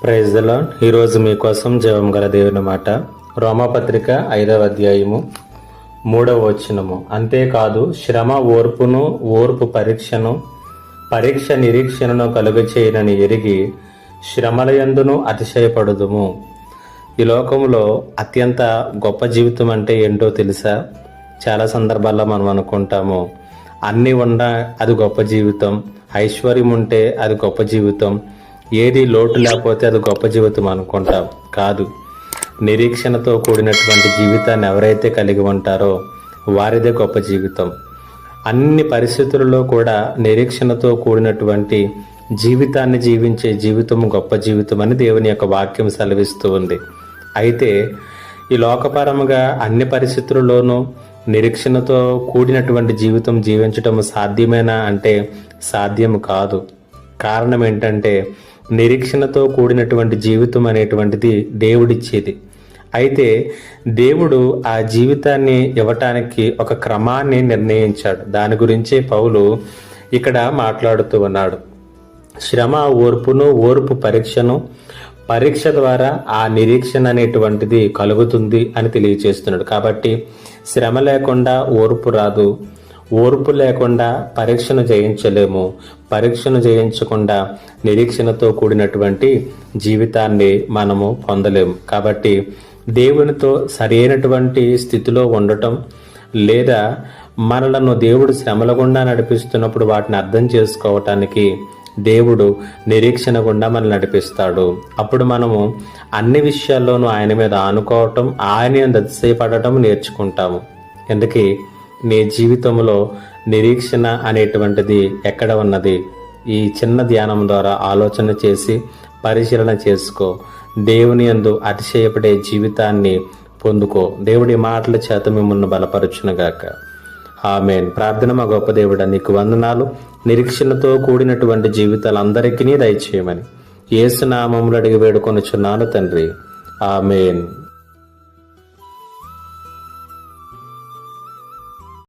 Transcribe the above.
Praise the lord. ఈరోజు మీకోసం జీవం గల దేవుని మాట, రోమాపత్రిక 5వ అధ్యాయము 3వ వచనము. అంతేకాదు శ్రమ ఓర్పును, ఓర్పు పరీక్షను, పరీక్ష నిరీక్షణను కలుగచేయనని ఎరిగి శ్రమలయందును అతిశయపడుదుము. ఈ లోకంలో అత్యంత గొప్ప జీవితం అంటే ఏంటో తెలుసా? చాలా సందర్భాల్లో మనం అనుకుంటాము, అన్నీ ఉన్నా అది గొప్ప జీవితం, ఐశ్వర్యం ఉంటే అది గొప్ప జీవితం, ఏది లోటు లేకపోతే అది గొప్ప జీవితం అనుకుంటాం. కాదు, నిరీక్షణతో కూడినటువంటి జీవితాన్ని ఎవరైతే కలిగి ఉంటారో వారిదే గొప్ప జీవితం. అన్ని పరిస్థితులలో కూడా నిరీక్షణతో కూడినటువంటి జీవితాన్ని జీవించే జీవితం గొప్ప జీవితం అని దేవుని యొక్క వాక్యం సెలవిస్తూ ఉంది. అయితే ఈ లోకపరముగా అన్ని పరిస్థితుల్లోనూ నిరీక్షణతో కూడినటువంటి జీవితం జీవించటం సాధ్యమేనా అంటే సాధ్యం కాదు. కారణం ఏంటంటే నిరీక్షణతో కూడినటువంటి జీవితం అనేటువంటిది దేవుడిచ్చేది. అయితే దేవుడు ఆ జీవితాన్ని ఇవ్వటానికి ఒక క్రమాన్ని నిర్ణయించాడు. దాని గురించే పౌలు ఇక్కడ మాట్లాడుతూ ఉన్నాడు. శ్రమ ఓర్పును, ఓర్పు పరీక్షను, పరీక్ష ద్వారా ఆ నిరీక్షణ అనేటువంటిది కలుగుతుంది అని తెలియజేస్తున్నాడు. కాబట్టి శ్రమ లేకుండా ఓర్పు రాదు, ఓర్పు లేకుండా పరీక్షను జయించలేము, పరీక్షను జయించకుండా నిరీక్షణతో కూడినటువంటి జీవితాన్ని మనము పొందలేము. కాబట్టి దేవునితో సరైనటువంటి స్థితిలో ఉండటం, లేదా మనలను దేవుడు శ్రమల గుండా నడిపిస్తున్నప్పుడు వాటిని అర్థం చేసుకోవటానికి దేవుడు నిరీక్షణ గుండా మనల్ని నడిపిస్తాడు. అప్పుడు మనము అన్ని విషయాల్లోనూ ఆయన మీద ఆనుకోవటం, ఆయన అతిశయపడటం నేర్చుకుంటాము. ఎందుకు నీ జీవితంలో నిరీక్షణ అనేటువంటిది ఎక్కడ ఉన్నది? ఈ చిన్న ధ్యానం ద్వారా ఆలోచన చేసి పరిశీలన చేసుకో. దేవుని యందు అతిశయపడే జీవితాన్ని పొందుకో. దేవుడి మాటల చేత మిమ్మల్ని బలపరచునుగాక. ఆమేన్. ప్రార్థన. మా గొప్ప దేవుడా, నీకు వందనాలు. నిరీక్షణతో కూడినటువంటి జీవితాలు అందరికీ దయచేయమని యేసు నామములో అడిగి వేడుకొనుచున్నాను తండ్రి. ఆమేన్.